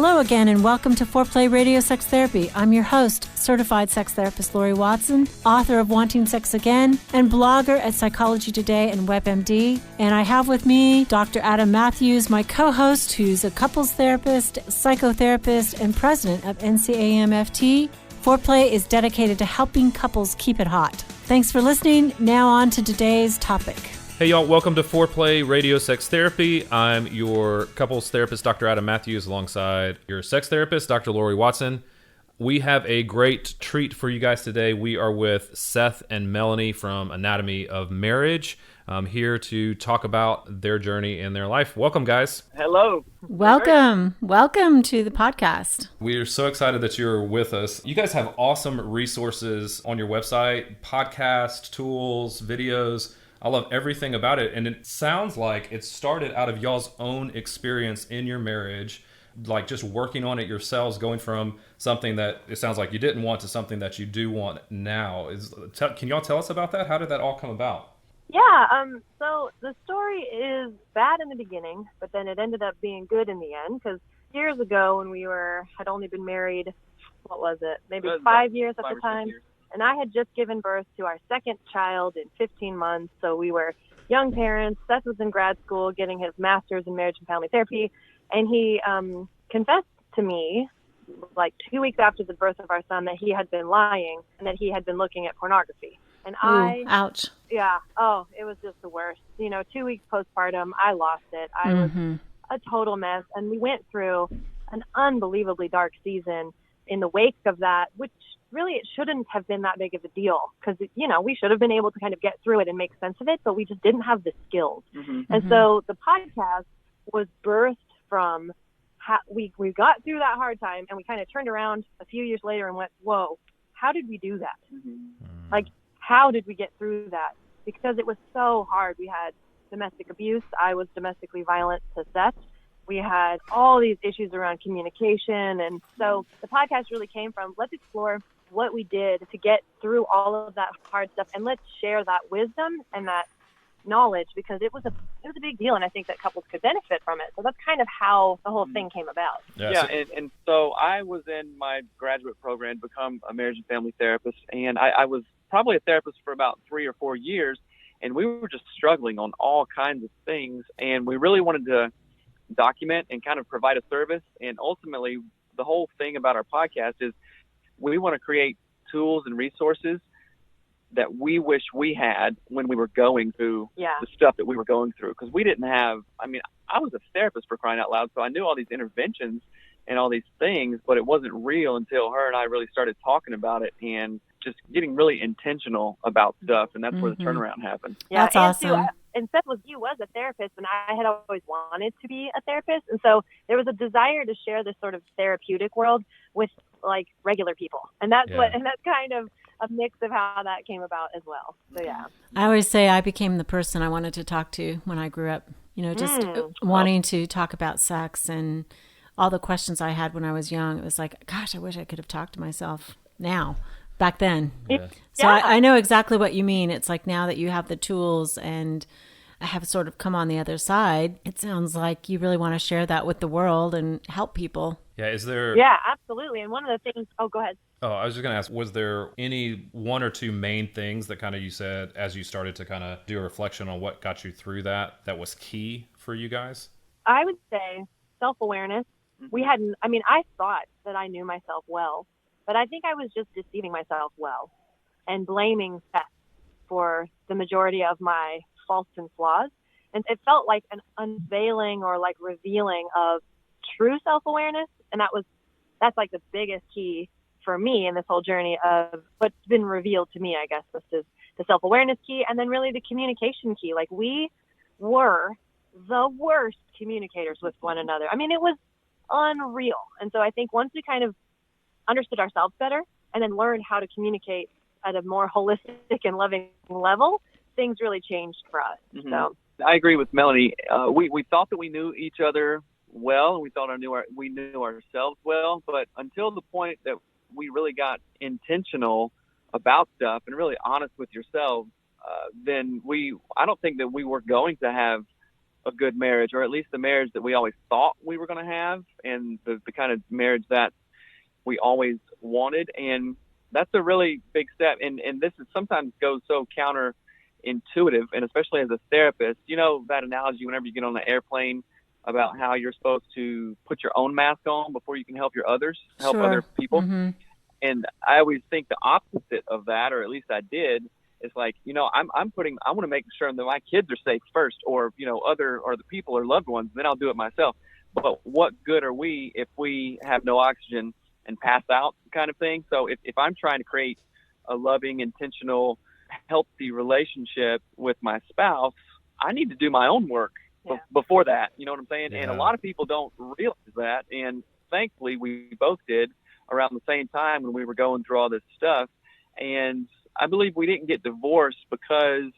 Hello again and welcome to Foreplay Radio Sex Therapy. I'm your host, certified sex therapist Lori Watson, author of Wanting Sex Again, and blogger at Psychology Today and WebMD. And I have with me Dr. Adam Matthews, my co-host, who's a couples therapist, psychotherapist, and president of NCAMFT. Foreplay is dedicated to helping couples keep it hot. Thanks for listening. Now on to today's topic. Hey y'all, welcome to Foreplay Radio Sex Therapy. I'm your couples therapist, Dr. Adam Matthews, alongside your sex therapist, Dr. Lori Watson. We have a great treat for you guys today. We are with Seth and Melanie from Anatomy of Marriage, here to talk about their journey in their life. Welcome, guys. Hello. Welcome. Welcome to the podcast. We are so excited that you're with us. You guys have awesome resources on your website, podcast, tools, videos. I love everything about it. And it sounds like it started out of y'all's own experience in your marriage, like just working on it yourselves, going from something that it sounds like you didn't want to something that you do want now. Can y'all tell us about that? How did that all come about? Yeah, so the story is bad in the beginning, but then it ended up being good in the end, because years ago when we had only been married, maybe 5 years at the time. And I had just given birth to our second child in 15 months. So we were young parents. Seth was in grad school getting his master's in marriage and family therapy. And he confessed to me like 2 weeks after the birth of our son that he had been lying and that he had been looking at pornography. And ouch. Yeah. Oh, it was just the worst. 2 weeks postpartum, I lost it. I was a total mess. And we went through an unbelievably dark season in the wake of that, which really it shouldn't have been that big of a deal, because we should have been able to kind of get through it and make sense of it, but we just didn't have the skills. And so the podcast was birthed from we got through that hard time, and we kind of turned around a few years later and went, whoa, how did we do that? Like, how did we get through that? Because it was so hard. We had domestic abuse. I was domestically violent to Seth. We had all these issues around communication. And so the podcast really came from, let's explore what we did to get through all of that hard stuff, and let's share that wisdom and that knowledge, because it was a big deal, and I think that couples could benefit from it. So that's kind of how the whole thing came about. And so I was in my graduate program to become a marriage and family therapist, and I was probably a therapist for about 3 or 4 years, and we were just struggling on all kinds of things, and we really wanted to document and kind of provide a service. And ultimately, the whole thing about our podcast is we want to create tools and resources that we wish we had when we were going through the stuff that we were going through. Because we didn't have, I was a therapist, for crying out loud, so I knew all these interventions and all these things, but it wasn't real until her and I really started talking about it and just getting really intentional about stuff. And that's where the turnaround happened. Yeah, that's awesome. And Seth was a therapist, and I had always wanted to be a therapist. And so there was a desire to share this sort of therapeutic world with like regular people. And that's that's kind of a mix of how that came about as well. So yeah. I always say I became the person I wanted to talk to when I grew up, wanting to talk about sex and all the questions I had when I was young. It was like, gosh, I wish I could have talked to myself back then. So I know exactly what you mean. It's like now that you have the tools and I have sort of come on the other side, it sounds like you really want to share that with the world and help people. Yeah, is there... Yeah, absolutely. And one of the things... Oh, go ahead. Oh, I was just going to ask, was there any one or two main things that kind of you said as you started to kind of do a reflection on what got you through that was key for you guys? I would say self-awareness. I thought that I knew myself well, but I think I was just deceiving myself well and blaming Seth for the majority of my faults and flaws. And it felt like an unveiling or like revealing of true self-awareness. And that's like the biggest key for me in this whole journey of what's been revealed to me, I guess. This is the self-awareness key, and then really the communication key. Like, we were the worst communicators with one another. It was unreal. And so I think once we kind of understood ourselves better and then learned how to communicate at a more holistic and loving level, things really changed for us. So I agree with Melanie. We thought that we knew each other well, and we thought we knew ourselves well, but until the point that we really got intentional about stuff and really honest with yourselves, then I don't think that we were going to have a good marriage, or at least the marriage that we always thought we were going to have, and the kind of marriage that we always wanted. And that's a really big step. And this is sometimes goes so counterintuitive, and especially as a therapist, you know, that analogy whenever you get on the airplane about how you're supposed to put your own mask on before you can help Sure. other people. Mm-hmm. And I always think the opposite of that, or at least I did. It's like, you know, I want to make sure that my kids are safe first, or, you know, the people or loved ones, then I'll do it myself. But what good are we if we have no oxygen and pass out, kind of thing? So if I'm trying to create a loving, intentional, healthy relationship with my spouse, I need to do my own work before that. You know what I'm saying? Yeah. And a lot of people don't realize that. And thankfully, we both did around the same time when we were going through all this stuff. And I believe we didn't get divorced because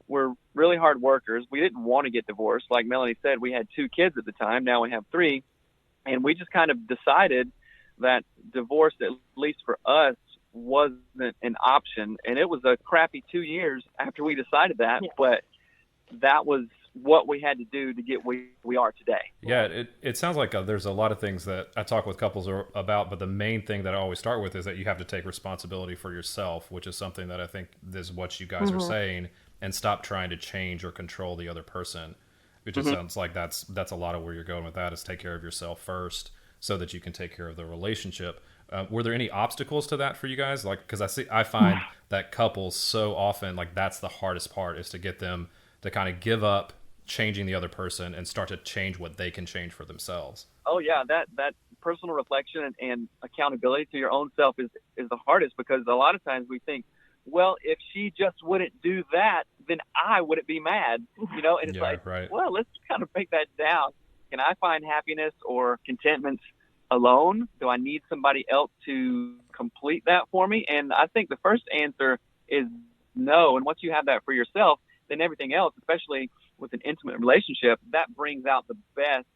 we're really hard workers. We didn't want to get divorced. Like Melanie said, we had 2 kids at the time. Now we have 3. And we just kind of decided that divorce, at least for us, wasn't an option. And it was a crappy 2 years after we decided that. Yeah. But that was what we had to do to get where we are today. Yeah, it sounds like there's a lot of things that I talk with couples about, but the main thing that I always start with is that you have to take responsibility for yourself, which is something that I think is what you guys are saying, and stop trying to change or control the other person. It just sounds like that's a lot of where you're going with that, is take care of yourself first so that you can take care of the relationship. Were there any obstacles to that for you guys? Like, because I find that couples so often, like, that's the hardest part, is to get them to kind of give up changing the other person and start to change what they can change for themselves. Oh yeah, that personal reflection and accountability to your own self is the hardest, because a lot of times we think, well, if she just wouldn't do that, then I wouldn't be mad, you know. And it's well, let's kind of break that down. Can I find happiness or contentment alone? Do I need somebody else to complete that for me? And I think the first answer is no. And once you have that for yourself, then everything else, especially with an intimate relationship, that brings out the best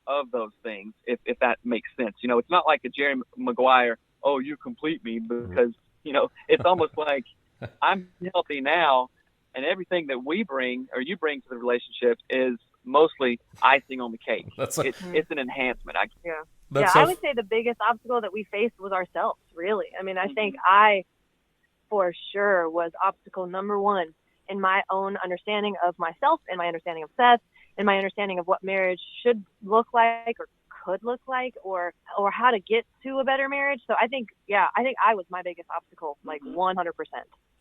of those things, if that makes sense. You know, it's not like a Jerry Maguire, oh, you complete me, because, you know, it's almost like I'm healthy now, and everything that we bring, or you bring to the relationship, is mostly icing on the cake. It's an enhancement. I would say the biggest obstacle that we faced was ourselves, really. I mean, I think I, for sure, was obstacle number 1 in my own understanding of myself, and my understanding of Seth, and my understanding of what marriage should look like, or could look like, or how to get to a better marriage. So I think I was my biggest obstacle, like 100%.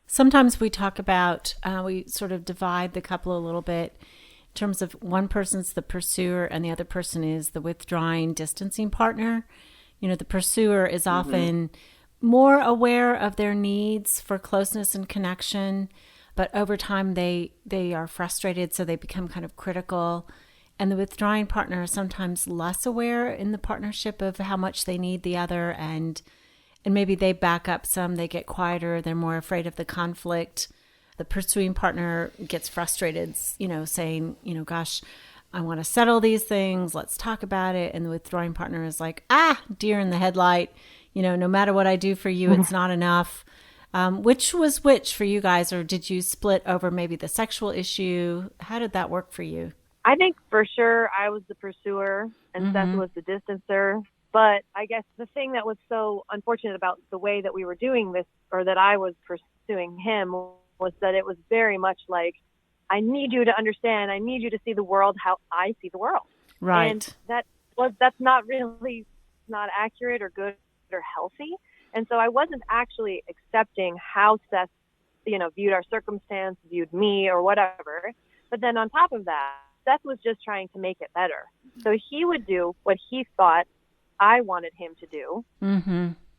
Sometimes we talk about, we sort of divide the couple a little bit in terms of one person's the pursuer and the other person is the withdrawing, distancing partner. You know, the pursuer is often more aware of their needs for closeness and connection, but over time they are frustrated, so they become kind of critical. And the withdrawing partner is sometimes less aware in the partnership of how much they need the other, and maybe they back up some, they get quieter, they're more afraid of the conflict. The pursuing partner gets frustrated, you know, saying, you know, gosh, I want to settle these things, let's talk about it. And the withdrawing partner is like, deer in the headlight, you know, no matter what I do for you, it's not enough. Which was which for you guys, or did you split over maybe the sexual issue? How did that work for you? I think for sure I was the pursuer and Seth was the distancer. But I guess the thing that was so unfortunate about the way that we were doing this, or that I was pursuing him, was that it was very much like, I need you to understand, I need you to see the world how I see the world. Right. And that's not really not accurate or good or healthy. And so I wasn't actually accepting how Seth, you know, viewed our circumstance, viewed me, or whatever. But then on top of that, Seth was just trying to make it better. So he would do what he thought I wanted him to do,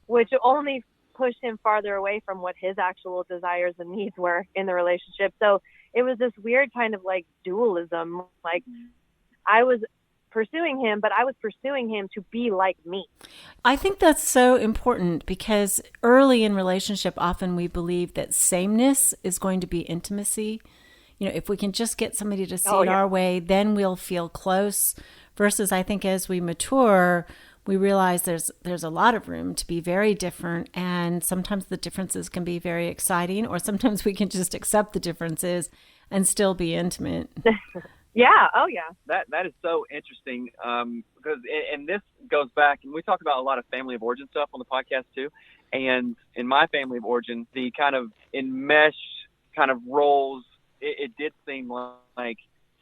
which only pushed him farther away from what his actual desires and needs were in the relationship. So it was this weird kind of like dualism. Like, I was pursuing him, but I was pursuing him to be like me. I think that's so important, because early in relationship, often we believe that sameness is going to be intimacy. You know, if we can just get somebody to see it our way, then we'll feel close. Versus, I think as we mature, we realize there's a lot of room to be very different, and sometimes the differences can be very exciting, or sometimes we can just accept the differences and still be intimate. Yeah. Oh, yeah. That is so interesting, because and this goes back, and we talk about a lot of family of origin stuff on the podcast too. And in my family of origin, the kind of enmeshed kind of roles, it did seem like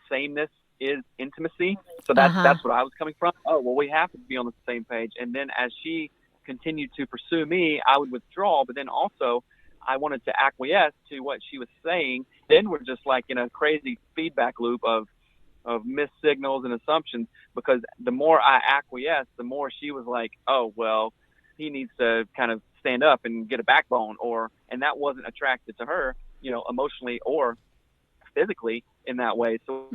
sameness is intimacy. So that's what I was coming from. Oh, well, we have to be on the same page. And then as she continued to pursue me, I would withdraw, but then also I wanted to acquiesce to what she was saying. Then we're just like in a crazy feedback loop of missed signals and assumptions, because the more I acquiesced, the more she was like, oh, well, he needs to kind of stand up and get a backbone, and that wasn't attracted to her, emotionally or physically in that way. So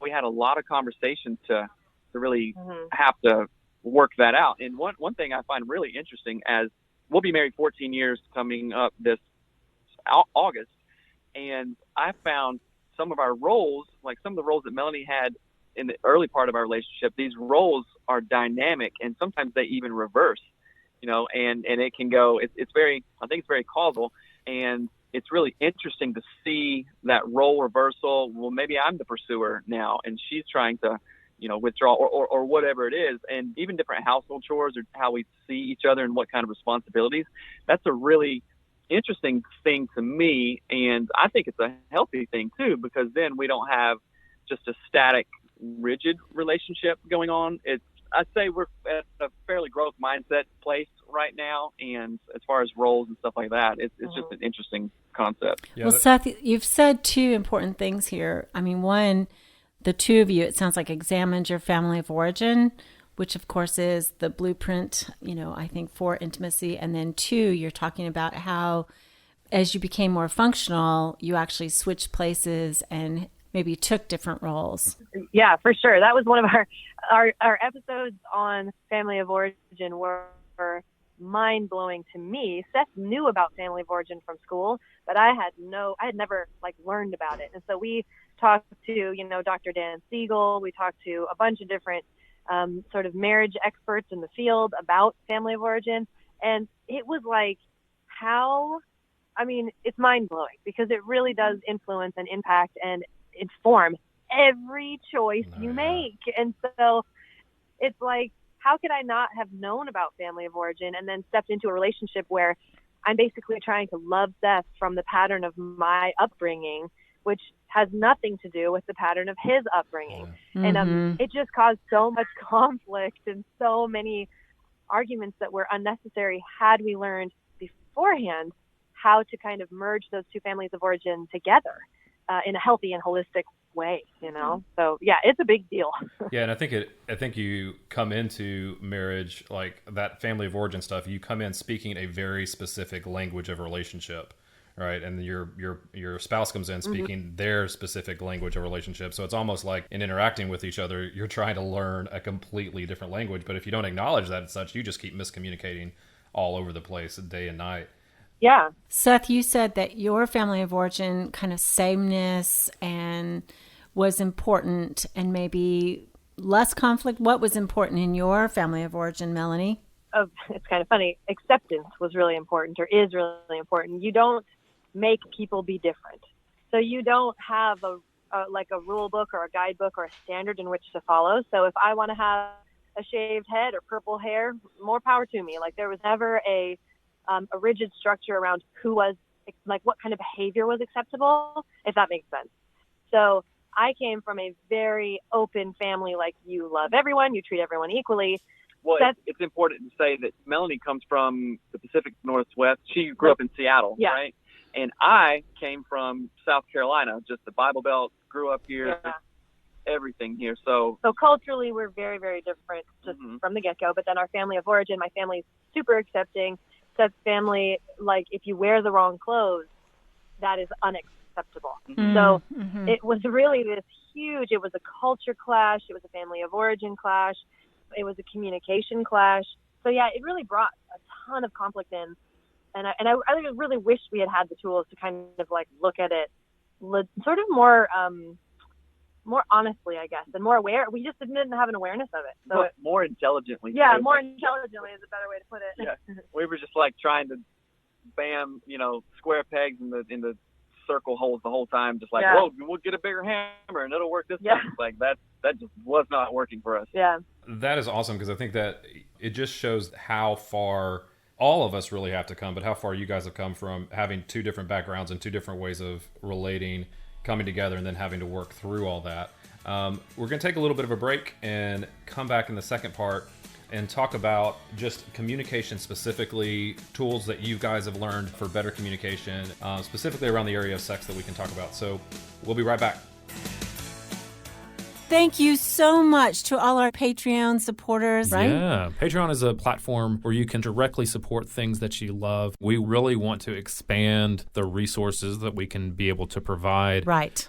we had a lot of conversations to really have to work that out. And one thing I find really interesting, as we'll be married 14 years coming up this August, and I found some of our roles, like some of the roles that Melanie had in the early part of our relationship, these roles are dynamic, and sometimes they even reverse, and it can go, I think it's very causal, and it's really interesting to see that role reversal. Well, maybe I'm the pursuer now, and she's trying to, withdraw or whatever it is, and even different household chores or how we see each other and what kind of responsibilities. That's a really interesting thing to me, and I think it's a healthy thing too, because then we don't have just a static, rigid relationship going on. I'd say we're at a fairly growth mindset place right now, and as far as roles and stuff like that, it's just an interesting concept. Yeah, well, Seth, you've said two important things here. I mean, one, the two of you, it sounds like, examined your family of origin, which of course is the blueprint, I think, for intimacy. And then two, you're talking about how as you became more functional, you actually switched places and maybe took different roles. Yeah, for sure. That was one of our episodes on family of origin were mind-blowing to me. Seth knew about family of origin from school, but I had never learned about it. And so we talked to, Dr. Dan Siegel. We talked to a bunch of different sort of marriage experts in the field about family of origin. And it was it's mind-blowing, because it really does influence and impact and inform every choice you make. And so it's like, how could I not have known about family of origin and then stepped into a relationship where I'm basically trying to love Seth from the pattern of my upbringing, which has nothing to do with the pattern of his upbringing. And it just caused so much conflict and so many arguments that were unnecessary had we learned beforehand how to kind of merge those two families of origin together in a healthy and holistic way, So yeah, it's a big deal. Yeah, and I think you come into marriage, like that family of origin stuff, you come in speaking a very specific language of relationship, right? And your spouse comes in speaking their specific language of relationship. So it's almost like in interacting with each other, you're trying to learn a completely different language. But if you don't acknowledge that as such, you just keep miscommunicating all over the place day and night. Yeah. Seth, you said that your family of origin kind of sameness and was important, and maybe less conflict. What was important in your family of origin, Melanie? Oh, it's kind of funny. Acceptance was really important, or is really important. You don't make people be different. So you don't have a rule book or a guidebook or a standard in which to follow. So if I want to have a shaved head or purple hair, more power to me. There was never a rigid structure around what kind of behavior was acceptable, if that makes sense. So I came from a very open family, you love everyone, you treat everyone equally. Well, it's important to say that Melanie comes from the Pacific Northwest. She grew up in Seattle, right? And I came from South Carolina, just the Bible Belt, grew up here, everything here. So culturally, we're very, very different just from the get-go. But then our family of origin, my family's super accepting. Seth's family, if you wear the wrong clothes, that is unacceptable. So it was really this huge, it was a culture clash. It was a family of origin clash. It was a communication clash. So yeah, it really brought a ton of conflict in. And I really wish we had the tools to kind of look at it sort of more honestly, I guess, and more aware. We just didn't have an awareness of it. So more intelligently. Yeah, more intelligently is a better way to put it. Yeah, we were just trying to bam, square pegs in the circle holes the whole time, just like, Yeah. whoa, we'll get a bigger hammer and it'll work this time. It's like that just was not working for us. Yeah. That is awesome, because I think that it just shows how far all of us really have to come, but how far you guys have come from having two different backgrounds and two different ways of relating, coming together, and then having to work through all that. We're going to take a little bit of a break and come back in the second part and talk about just communication specifically, tools that you guys have learned for better communication, specifically around the area of sex that we can talk about. So we'll be right back. Thank you so much to all our Patreon supporters, right? Yeah. Patreon is a platform where you can directly support things that you love. We really want to expand the resources that we can be able to provide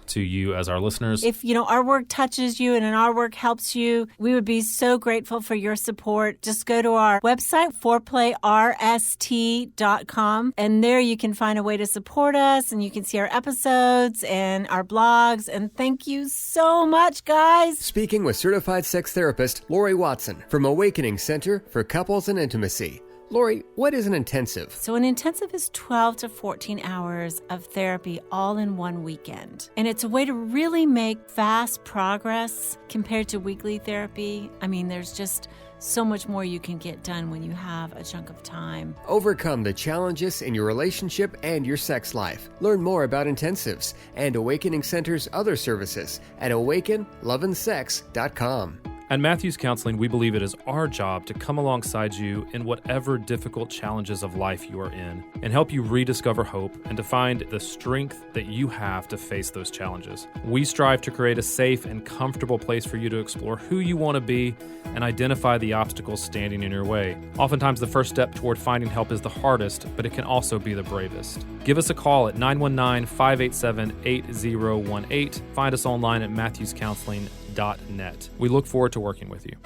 to you as our listeners. If, our work touches you and our work helps you, we would be so grateful for your support. Just go to our website, foreplayrst.com, and there you can find a way to support us, and you can see our episodes and our blogs. And thank you so much, guys. Speaking with certified sex therapist Lori Watson from Awakening Center for Couples and Intimacy. Lori, what is an intensive? So an intensive is 12 to 14 hours of therapy all in one weekend. And it's a way to really make fast progress compared to weekly therapy. I mean, there's just so much more you can get done when you have a chunk of time. Overcome the challenges in your relationship and your sex life. Learn more about intensives and Awakening Center's other services at awakenloveandsex.com. At Matthews Counseling, we believe it is our job to come alongside you in whatever difficult challenges of life you are in and help you rediscover hope and to find the strength that you have to face those challenges. We strive to create a safe and comfortable place for you to explore who you want to be and identify the obstacles standing in your way. Oftentimes, the first step toward finding help is the hardest, but it can also be the bravest. Give us a call at 919-587-8018. Find us online at matthewscounseling.net. We look forward to working with you.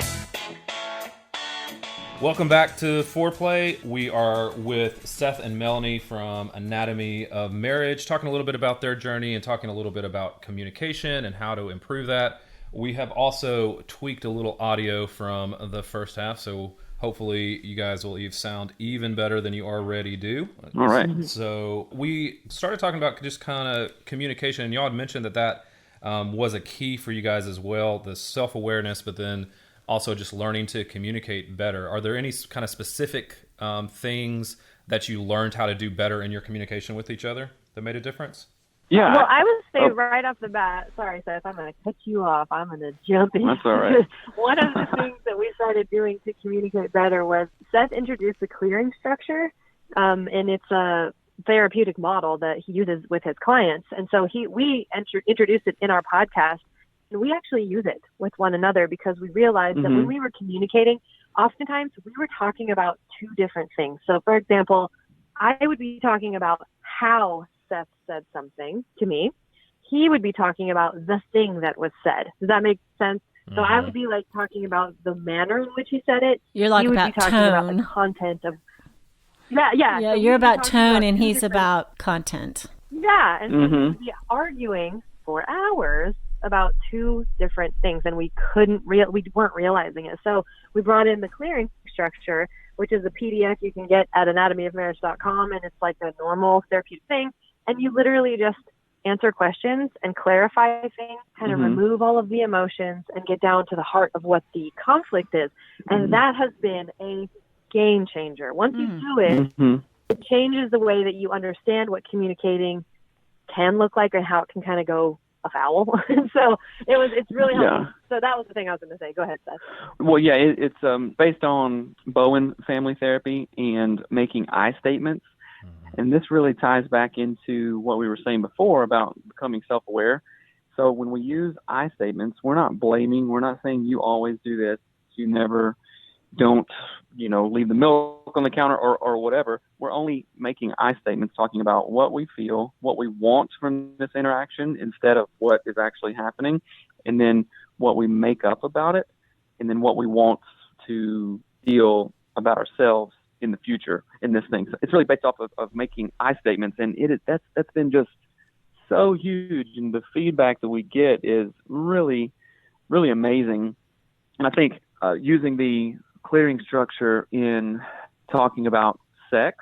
Welcome back to Foreplay. We are with Seth and Melanie from Anatomy of Marriage, talking a little bit about their journey and talking a little bit about communication and how to improve that. We have also tweaked a little audio from the first half, so hopefully you guys will sound even better than you already do. All right. So we started talking about just kind of communication, and y'all had mentioned that was a key for you guys as well, the self-awareness, but then also just learning to communicate better. Are there any kind of specific things that you learned how to do better in your communication with each other that made a difference? Yeah. Well, I would say right off the bat, sorry, Seth, I'm going to cut you off. I'm going to jump in. That's all right. One of the things that we started doing to communicate better was Seth introduced the clearing structure, and it's a therapeutic model that he uses with his clients. And so we introduced it in our podcast, and we actually use it with one another because we realized that when we were communicating, oftentimes we were talking about two different things. So, for example, I would be talking about how Seth said something to me. He would be talking about the thing that was said. Does that make sense? So I would be like talking about the manner in which he said it. You're like he would about be talking tone. about the content of. Yeah. Yeah, So you're we'd be about talking tone and two he's different- about content. Yeah, and so we'd be arguing for hours about two different things, and we weren't realizing it. So we brought in the clearing structure, which is a PDF you can get at anatomyofmarriage.com, and it's like a normal therapeutic thing, and you literally just answer questions and clarify things, kind of remove all of the emotions and get down to the heart of what the conflict is. And that has been a game changer. Once you do it, it changes the way that you understand what communicating can look like and how it can kind of go afoul. So it's really helpful. So that was the thing I was going to say. Go ahead, Seth. Well, yeah, it's based on Bowen family therapy and making I statements. And this really ties back into what we were saying before about becoming self-aware. So when we use I statements, we're not blaming. We're not saying you always do this. You never don't, leave the milk on the counter or whatever. We're only making I statements talking about what we feel, what we want from this interaction instead of what is actually happening, and then what we make up about it, and then what we want to feel about ourselves in the future in this thing. So it's really based off of making I statements, and that's been just so huge, and the feedback that we get is really, really amazing. And I think using the clearing structure in talking about sex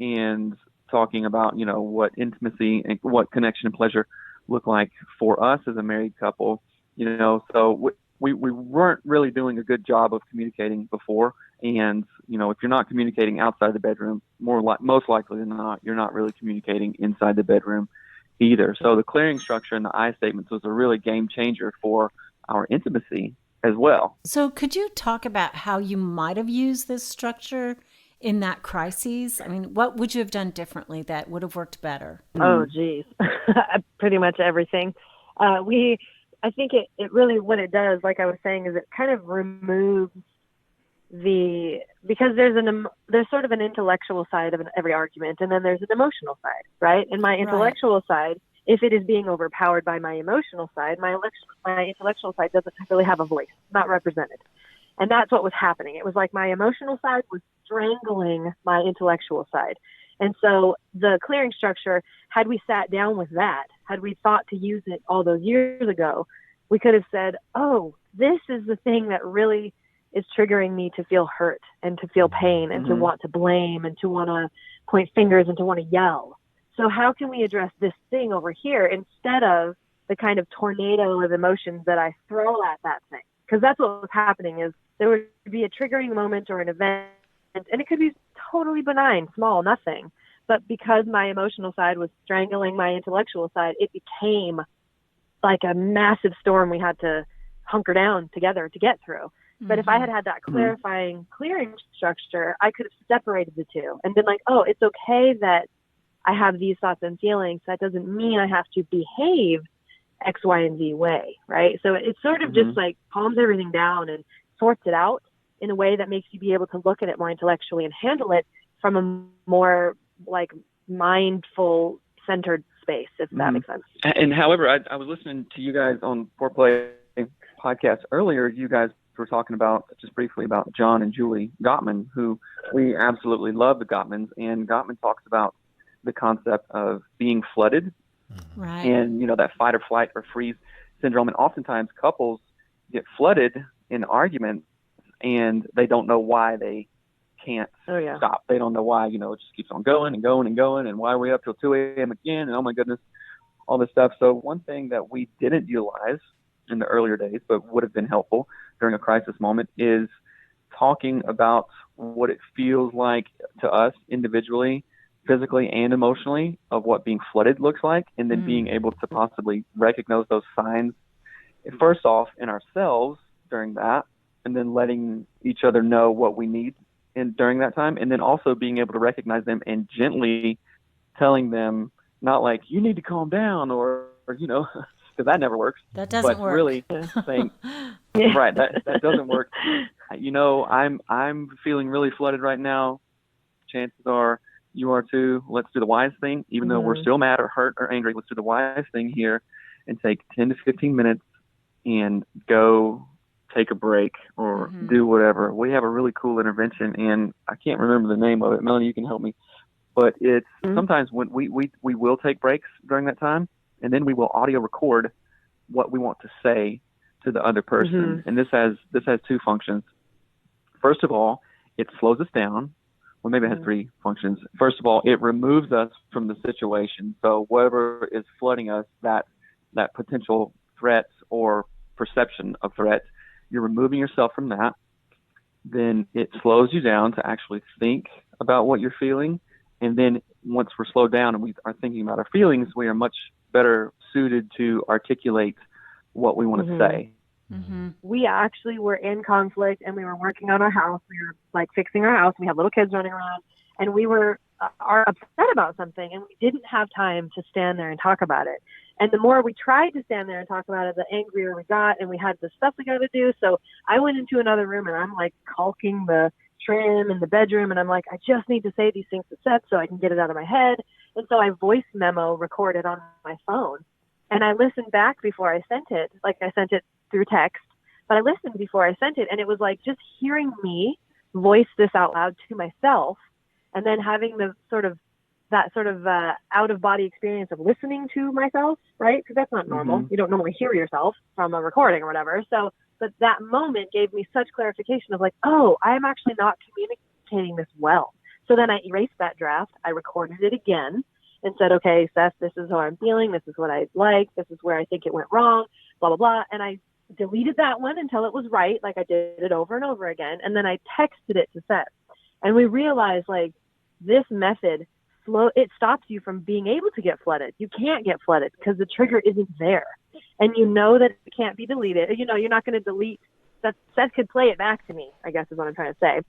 and talking about, what intimacy and what connection and pleasure look like for us as a married couple, so we weren't really doing a good job of communicating before. And, if you're not communicating outside the bedroom, most likely than not, you're not really communicating inside the bedroom either. So the clearing structure and the I statements was a really game changer for our intimacy as well. So could you talk about how you might have used this structure in that crisis? I mean, what would you have done differently that would have worked better? Oh, geez. Pretty much everything. I think it really, what it does, like I was saying, is it kind of removes because there's sort of an intellectual side of every argument, and then there's an emotional side, right? And my intellectual side, if it is being overpowered by my emotional side, my intellectual side doesn't really have a voice, not represented. And that's what was happening. It was like my emotional side was strangling my intellectual side. And so the clearing structure, had we sat down with that, had we thought to use it all those years ago, we could have said, oh, this is the thing that really is triggering me to feel hurt and to feel pain and to want to blame and to want to point fingers and to want to yell. So how can we address this thing over here instead of the kind of tornado of emotions that I throw at that thing? Because that's what was happening, is there would be a triggering moment or an event, and it could be totally benign, small, nothing. But because my emotional side was strangling my intellectual side, it became like a massive storm we had to hunker down together to get through. But if I had that clarifying clearing structure, I could have separated the two and been like, oh, it's okay that I have these thoughts and feelings. That doesn't mean I have to behave X, Y, and Z way, right? So it sort of just like calms everything down and sorts it out in a way that makes you be able to look at it more intellectually and handle it from a more like mindful, centered space, if that makes sense. And however, I was listening to you guys on Foreplay podcast earlier. You guys were talking about, just briefly, about John and Julie Gottman, who we absolutely love the Gottmans. And Gottman talks about the concept of being flooded, right? And, that fight or flight or freeze syndrome. And oftentimes couples get flooded in arguments and they don't know why they can't stop. They don't know why, it just keeps on going and going and going. And why are we up till 2 a.m. again? And oh my goodness, all this stuff. So one thing that we didn't utilize in the earlier days, but would have been helpful during a crisis moment, is talking about what it feels like to us individually, physically and emotionally, of what being flooded looks like, and then being able to possibly recognize those signs, first off, in ourselves during that, and then letting each other know what we need during that time, and then also being able to recognize them and gently telling them, not like, you need to calm down, or because that never works. That doesn't but work. Really saying, right, that doesn't work. I'm feeling really flooded right now. Chances are you are too. Let's do the wise thing, even though we're still mad or hurt or angry. Let's do the wise thing here and take 10 to 15 minutes and go take a break or do whatever. We have a really cool intervention, and I can't remember the name of it. Melanie, you can help me. But it's sometimes when we will take breaks during that time, and then we will audio record what we want to say to the other person. And this has two functions. First of all, it slows us down. Well, maybe it has three functions. First of all, it removes us from the situation. So whatever is flooding us, that potential threat or perception of threat, you're removing yourself from that. Then it slows you down to actually think about what you're feeling. And then once we're slowed down and we are thinking about our feelings, we are much better suited to articulate what we want to say. We actually were in conflict, and we were working on our house. We were like fixing our house. We had little kids running around, and we were upset about something, and we didn't have time to stand there and talk about it. And the more we tried to stand there and talk about it, the angrier we got, and we had the stuff we got to do. So I went into another room, and I'm like caulking the trim in the bedroom, and I'm like, I just need to say these things to Seth so I can get it out of my head. And so I voice memo recorded on my phone, and I listened back before I sent it. Like, I sent it through text, but I listened before I sent it, and it was like just hearing me voice this out loud to myself, and then having that sort of out of body experience of listening to myself, right? Because that's not normal. You don't normally hear yourself from a recording or whatever. So, but that moment gave me such clarification of like, oh, I'm actually not communicating this well. So then I erased that draft. I recorded it again and said, okay, Seth, this is how I'm feeling. This is what I like. This is where I think it went wrong, blah, blah, blah. And I deleted that one until it was right. Like I did it over and over again. And then I texted it to Seth. And we realized like this method, it stops you from being able to get flooded. You can't get flooded because the trigger isn't there. And you know that it can't be deleted. You know, you're not going to delete. Seth could play it back to me, I guess is what I'm trying to say.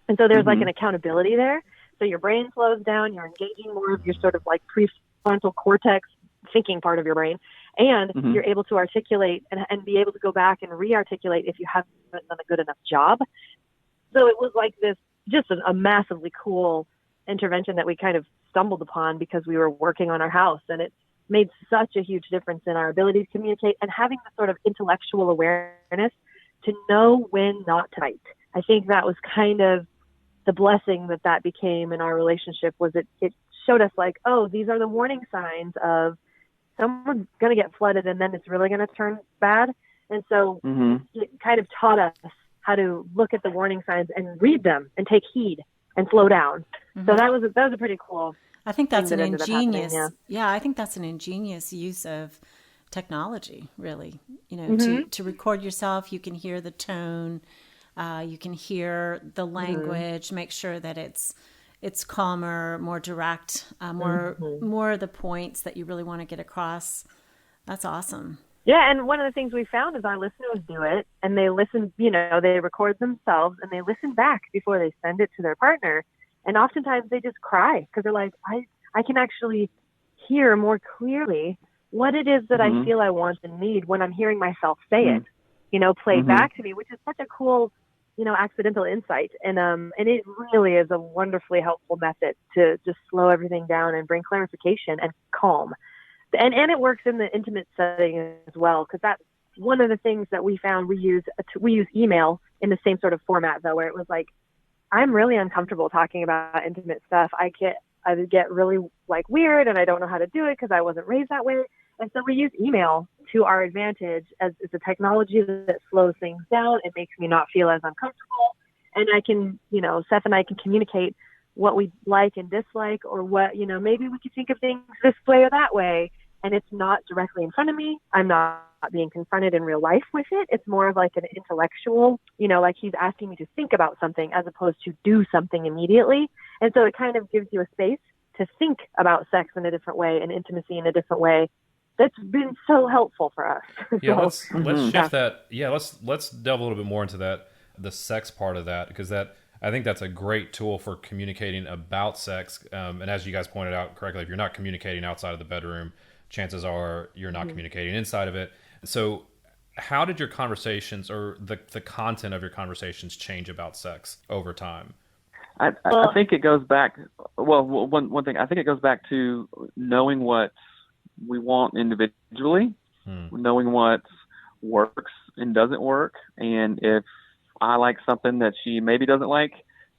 And so there's like an accountability there. So your brain slows down. You're engaging more of your sort of like prefrontal cortex thinking part of your brain. And you're able to articulate and be able to go back and re-articulate if you haven't done a good enough job. So it was like this, just a massively cool intervention that we kind of stumbled upon because we were working on our house, and it made such a huge difference in our ability to communicate and having the sort of intellectual awareness to know when not to fight. I think that was kind of the blessing that became in our relationship, was it showed us like, oh, these are the warning signs of someone's going to get flooded and then it's really going to turn bad. And so it kind of taught us how to look at the warning signs and read them and take heed and slow down. So that was a pretty cool. I think that's an ingenious. Yeah, I think that's an ingenious use of technology, really. You know, to record yourself, you can hear the tone, you can hear the language, make sure that it's calmer, more direct, more of the points that you really want to get across. That's awesome. Yeah, and one of the things we found is our listeners do it, and they listen, you know, they record themselves and they listen back before they send it to their partner. And oftentimes they just cry because they're like, I can actually hear more clearly what it is that I feel I want and need when I'm hearing myself say it, you know, played back to me, which is such a cool, you know, accidental insight. And it really is a wonderfully helpful method to just slow everything down and bring clarification and calm. And it works in the intimate setting as well, because that's one of the things that we found. We use email in the same sort of format, though, where it was like, I'm really uncomfortable talking about intimate stuff. I would get really like weird, and I don't know how to do it because I wasn't raised that way. And so we use email to our advantage as it's a technology that slows things down. It makes me not feel as uncomfortable, and I can, you know, Seth and I can communicate what we like and dislike, or what, you know, maybe we could think of things this way or that way. And it's not directly in front of me. I'm not being confronted in real life with it. It's more of like an intellectual, you know, like he's asking me to think about something as opposed to do something immediately. And so it kind of gives you a space to think about sex in a different way and intimacy in a different way. That's been so helpful for us. Yeah, let's shift that. Yeah, let's delve a little bit more into that, the sex part of that, because I think that's a great tool for communicating about sex. And as you guys pointed out correctly, if you're not communicating outside of the bedroom, chances are you're not communicating inside of it. So how did your conversations, or the content of your conversations, change about sex over time? I think it goes back, one thing, I think it goes back to knowing what we want individually, knowing what works and doesn't work. And if I like something that she maybe doesn't like,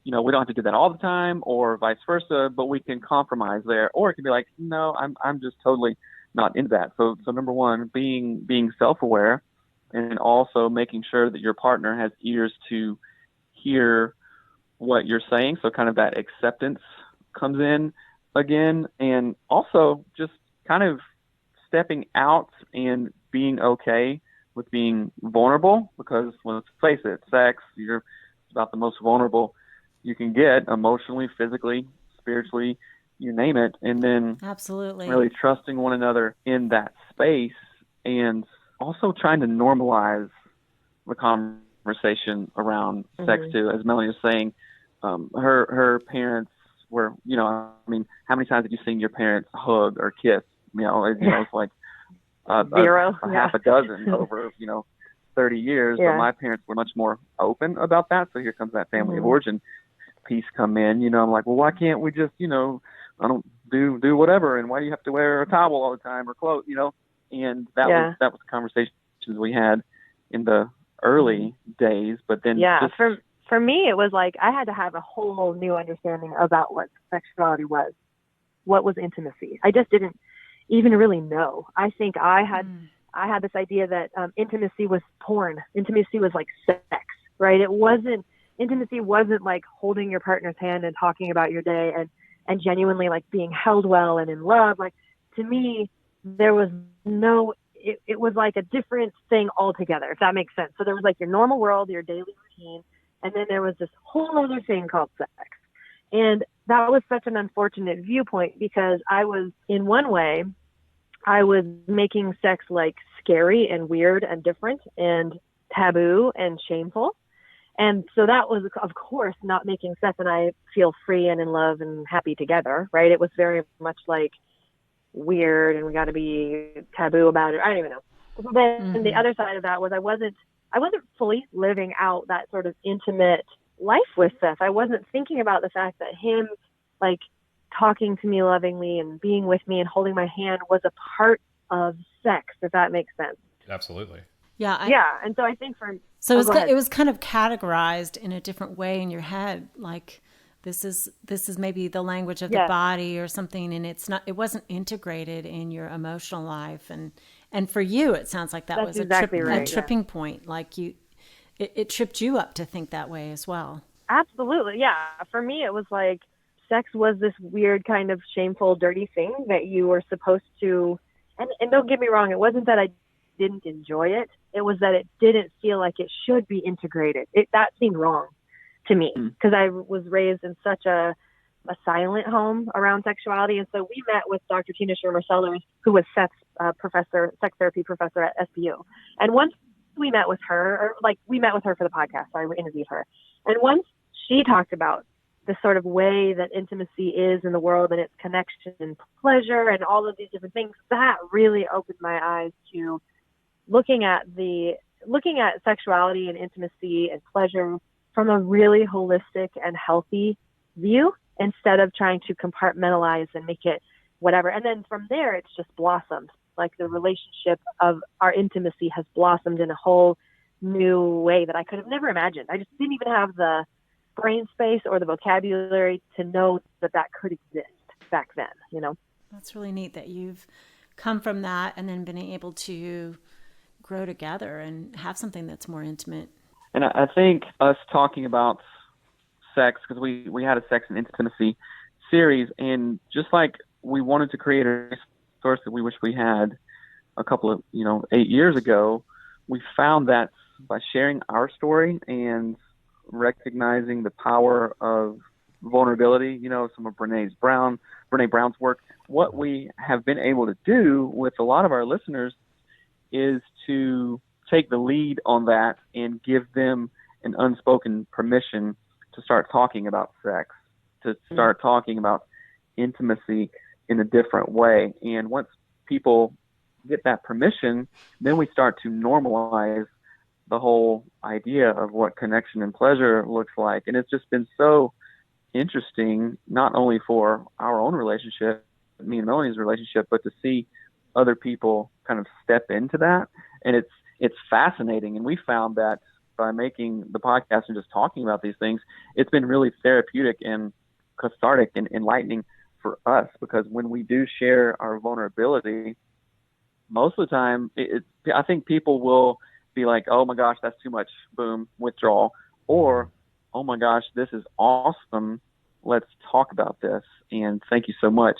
you know, we don't have to do that all the time, or vice versa, but we can compromise there. Or it can be like, no, I'm just totally not into that. So number one, being self-aware, and also making sure that your partner has ears to hear what you're saying. So kind of that acceptance comes in again, and also just kind of stepping out and being okay with being vulnerable, because let's face it, sex, you're about the most vulnerable you can get emotionally, physically, spiritually, you name it. And then absolutely really trusting one another in that space, and also trying to normalize the conversation around sex too. As Melanie was saying, her parents were, you know, I mean, how many times have you seen your parents hug or kiss? You know, it's like zero, half a dozen over, you know, 30 years. Yeah. But my parents were much more open about that. So here comes that family of origin piece come in. You know, I'm like, well, why can't we just, you know, I don't do whatever, and why do you have to wear a towel all the time or clothes, you know? And that was the conversations we had in the early days. But then for me, it was like I had to have a whole new understanding about what sexuality was, what was intimacy. I just didn't even really know. I think I had this idea that intimacy was porn. Intimacy was like sex, right? It wasn't intimacy wasn't like holding your partner's hand and talking about your day and genuinely like being held well and in love. Like, to me, there was no, it was like a different thing altogether, if that makes sense. So there was like your normal world, your daily routine, and then there was this whole other thing called sex. And that was such an unfortunate viewpoint, because I was, in one way, I was making sex like scary and weird and different and taboo and shameful. And so that was, of course, not making Seth and I feel free and in love and happy together, right? It was very much like weird and we got to be taboo about it. I don't even know. But then the other side of that was I wasn't fully living out that sort of intimate life with Seth. I wasn't thinking about the fact that him like talking to me lovingly and being with me and holding my hand was a part of sex, if that makes sense. Absolutely. Yeah. And so I think so it was kind of categorized in a different way in your head. Like, this is maybe the language of the body or something. And it wasn't integrated in your emotional life. And for you, it sounds like that's was exactly a tripping point. Like it tripped you up to think that way as well. Absolutely. Yeah. For me, it was like sex was this weird kind of shameful, dirty thing that you were supposed to, and don't get me wrong, it wasn't that I didn't enjoy it. It was that it didn't feel like it should be integrated. That seemed wrong to me, because I was raised in such a silent home around sexuality. And so we met with Dr. Tina Shermer-Sellers, who was Seth's sex therapy professor at SPU. And once we met with her, we met with her for the podcast. Sorry, we interviewed her. And once she talked about the sort of way that intimacy is in the world and its connection and pleasure and all of these different things, that really opened my eyes to looking at sexuality and intimacy and pleasure from a really holistic and healthy view, instead of trying to compartmentalize and make it whatever. And then from there, it's just blossomed. Like, the relationship of our intimacy has blossomed in a whole new way that I could have never imagined. I just didn't even have the brain space or the vocabulary to know that could exist back then, you know? That's really neat that you've come from that and then been able to grow together and have something that's more intimate. And I think us talking about sex, because we had a sex and intimacy series, and just like we wanted to create a resource that we wish we had a couple of 8 years ago, we found that by sharing our story and recognizing the power of vulnerability, some of Brene Brown's work, what we have been able to do with a lot of our listeners is to take the lead on that and give them an unspoken permission to start talking about sex, to start talking about intimacy in a different way. And once people get that permission, then we start to normalize the whole idea of what connection and pleasure looks like. And it's just been so interesting, not only for our own relationship, me and Melanie's relationship, but to see other people kind of step into that. And it's fascinating. And we found that by making the podcast and just talking about these things, it's been really therapeutic and cathartic and enlightening for us, because when we do share our vulnerability, most of the time, I think people will be like, oh my gosh, that's too much, boom, withdrawal, or, oh my gosh, this is awesome, let's talk about this, and thank you so much,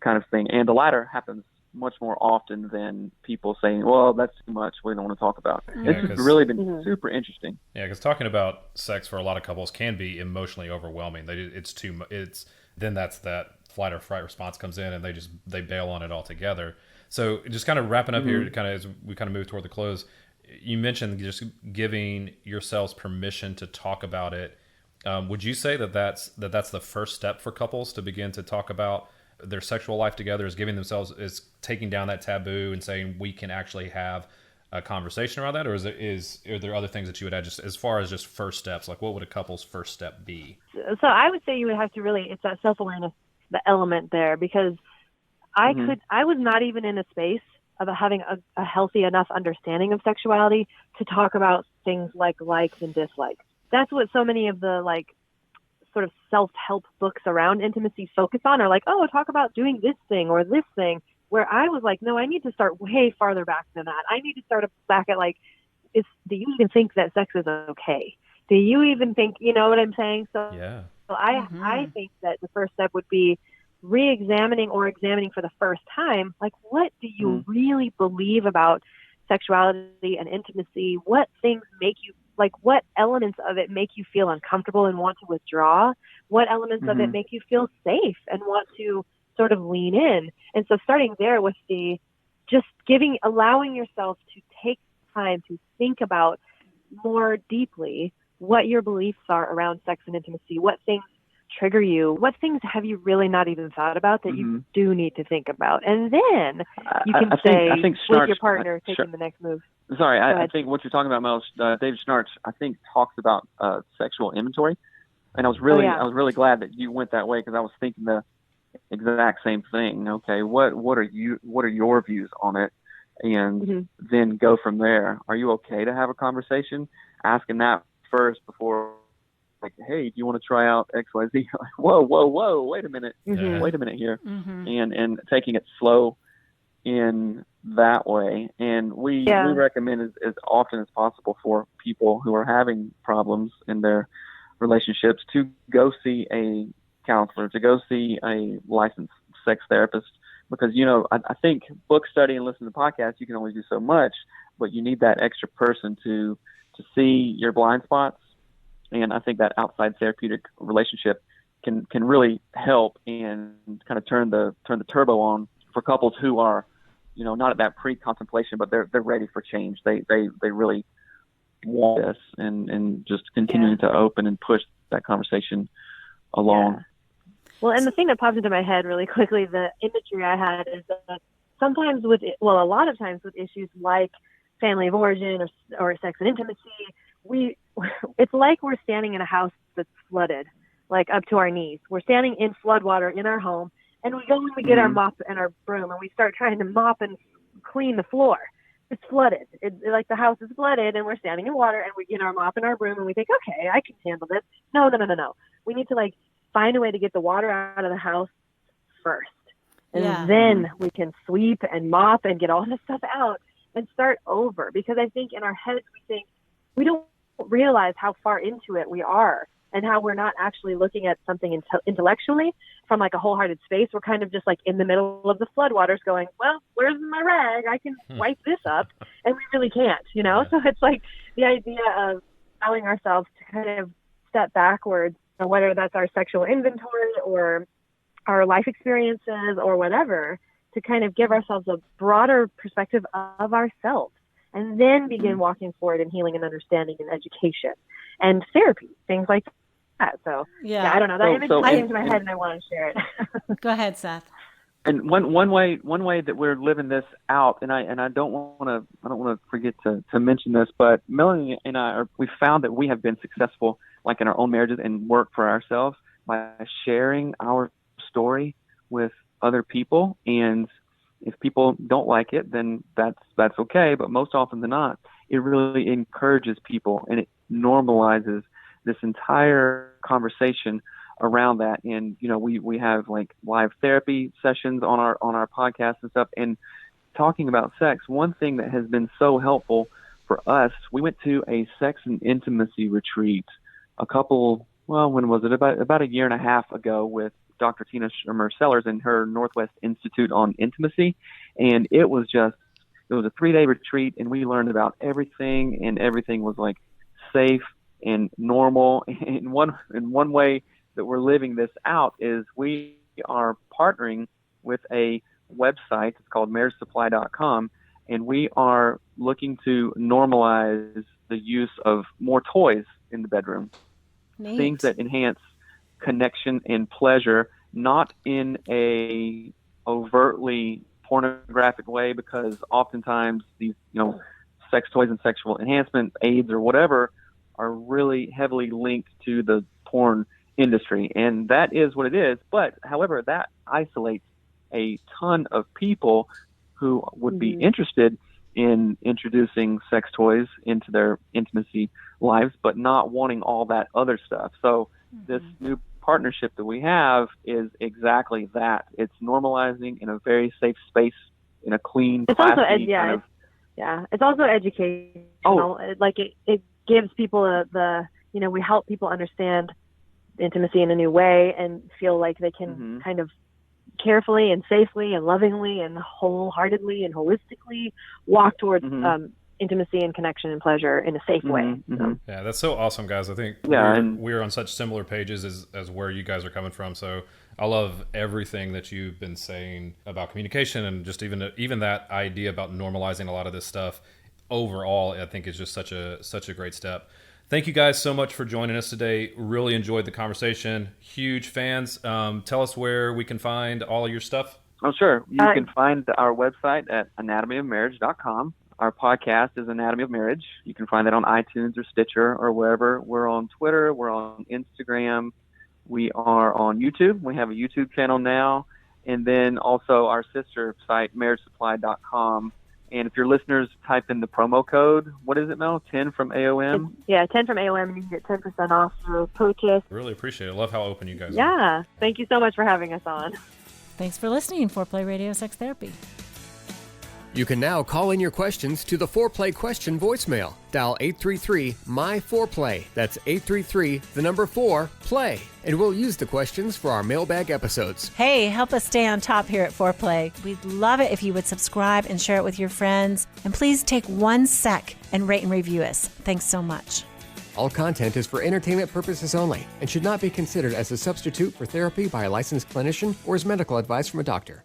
kind of thing. And the latter happens much more often than people saying, well, that's too much, we don't want to talk about. Yeah, it's really been super interesting. Yeah, because talking about sex for a lot of couples can be emotionally overwhelming. Then that's that flight or fright response comes in, and they bail on it altogether. So just kind of wrapping up here, kind of as we kind of move toward the close, you mentioned just giving yourselves permission to talk about it. Would you say that's the first step for couples to begin to talk about their sexual life together, is taking down that taboo and saying we can actually have a conversation around that? Or are there other things that you would add just as far as just first steps? Like, what would a couple's first step be? So I would say you would have to it's that self-awareness, the element there, because I was not even in a space of having a healthy enough understanding of sexuality to talk about things like likes and dislikes. That's what so many of the sort of self-help books around intimacy focus on, are like, oh, talk about doing this thing or this thing, where I was like, no, I need to start way farther back than that. I need to start back at do you even think that sex is okay? do you even think, you know what I'm saying? So, Yeah. so I think that the first step would be re-examining or examining for the first time, like, what do you really believe about sexuality and intimacy? What things make you, like, what elements of it make you feel uncomfortable and want to withdraw? What elements of it make you feel safe and want to sort of lean in? And so starting there with the just allowing yourself to take time to think about more deeply what your beliefs are around sex and intimacy, what things trigger you, what things have you really not even thought about that you do need to think about, and then you can I think with your partner taking the next move. Sorry, I think what you're talking about, Mel, David Schnarch, I think talks about sexual inventory, and I was really glad that you went that way, because I was thinking the exact same thing. Okay, what are your views on it, and then go from there. Are you okay to have a conversation? Asking that first before, like, hey, do you want to try out XYZ? Like, whoa, wait a minute here, and taking it slow in that way. And we recommend as often as possible for people who are having problems in their relationships to go see a counselor, to go see a licensed sex therapist, because, you know, I think book study and listen to podcasts, you can only do so much, but you need that extra person to see your blind spots. And I think that outside therapeutic relationship can really help and kind of turn the turbo on for couples who are, you know, not at that pre-contemplation, but they're ready for change. They really want this, and just continuing to open and push that conversation along. Yeah. Well, and the thing that popped into my head really quickly, the imagery I had is that sometimes a lot of times with issues like family of origin or sex and intimacy, it's like we're standing in a house that's flooded, like up to our knees. We're standing in floodwater in our home, and we go and we get our mop and our broom, and we start trying to mop and clean the floor. It's flooded. Like the house is flooded, and we're standing in water, and we get our mop and our broom, and we think, okay, I can handle this. No. We need to find a way to get the water out of the house first, and then we can sweep and mop and get all this stuff out and start over. Because I think in our heads we don't realize how far into it we are, and how we're not actually looking at something intellectually from a wholehearted space. We're kind of just in the middle of the floodwaters going, well, where's my rag? I can wipe this up. And we really can't, you know? So it's the idea of allowing ourselves to kind of step backwards, whether that's our sexual inventory or our life experiences or whatever, to kind of give ourselves a broader perspective of ourselves, and then begin walking forward in healing and understanding and education and therapy, things like that. So I don't know. That image came into my head, and I want to share it. Go ahead, Seth. And one way that we're living this out, and I don't want to forget to mention this, but Melanie and we found that we have been successful, in our own marriages and work for ourselves, by sharing our story with other people. And if people don't like it, then that's okay. But most often than not, it really encourages people, and it normalizes this entire conversation around that. And, you know, we have live therapy sessions on our podcast and stuff, and talking about sex. One thing that has been so helpful for us, we went to a sex and intimacy retreat when was it? About a year and a half ago, with Dr. Tina Schermer Sellers and her Northwest Institute on Intimacy. And it was a 3-day retreat, and we learned about everything, and everything was safe and normal. In one way that we're living this out is we are partnering with a website. It's called marriagesupply.com, and we are looking to normalize the use of more toys in the bedroom. Neat. Things that enhance connection and pleasure, not in a overtly pornographic way, because oftentimes these, sex toys and sexual enhancement aids or whatever are really heavily linked to the porn industry, and that is what it is. But however, that isolates a ton of people who would be interested in introducing sex toys into their intimacy lives, but not wanting all that other stuff. So this new partnership that we have is exactly that. It's normalizing in a very safe space, in a clean, classy kind of. Yeah, it's also educational. It gives people the we help people understand intimacy in a new way and feel like they can kind of carefully and safely and lovingly and wholeheartedly and holistically walk towards intimacy and connection and pleasure in a safe way. So. Yeah, that's so awesome, guys. I think we're on such similar pages as where you guys are coming from. So I love everything that you've been saying about communication, and just even that idea about normalizing a lot of this stuff overall, I think is just such a great step. Thank you guys so much for joining us today. Really enjoyed the conversation. Huge fans. Tell us where we can find all of your stuff. Oh, sure. You can find our website at anatomyofmarriage.com. Our podcast is Anatomy of Marriage. You can find that on iTunes or Stitcher or wherever. We're on Twitter. We're on Instagram. We are on YouTube. We have a YouTube channel now. And then also our sister site, marriagesupply.com. And if your listeners type in the promo code, what is it, Mel? 10 from AOM? 10 from AOM. You can get 10% off your purchase. Really appreciate it. Love how open you guys are. Yeah. Thank you so much for having us on. Thanks for listening, Foreplay Radio Sex Therapy. You can now call in your questions to the Foreplay question voicemail. Dial 833-MY-4PLAY. That's 833-4-PLAY. And we'll use the questions for our mailbag episodes. Hey, help us stay on top here at Foreplay. We'd love it if you would subscribe and share it with your friends. And please take 1 sec and rate and review us. Thanks so much. All content is for entertainment purposes only and should not be considered as a substitute for therapy by a licensed clinician or as medical advice from a doctor.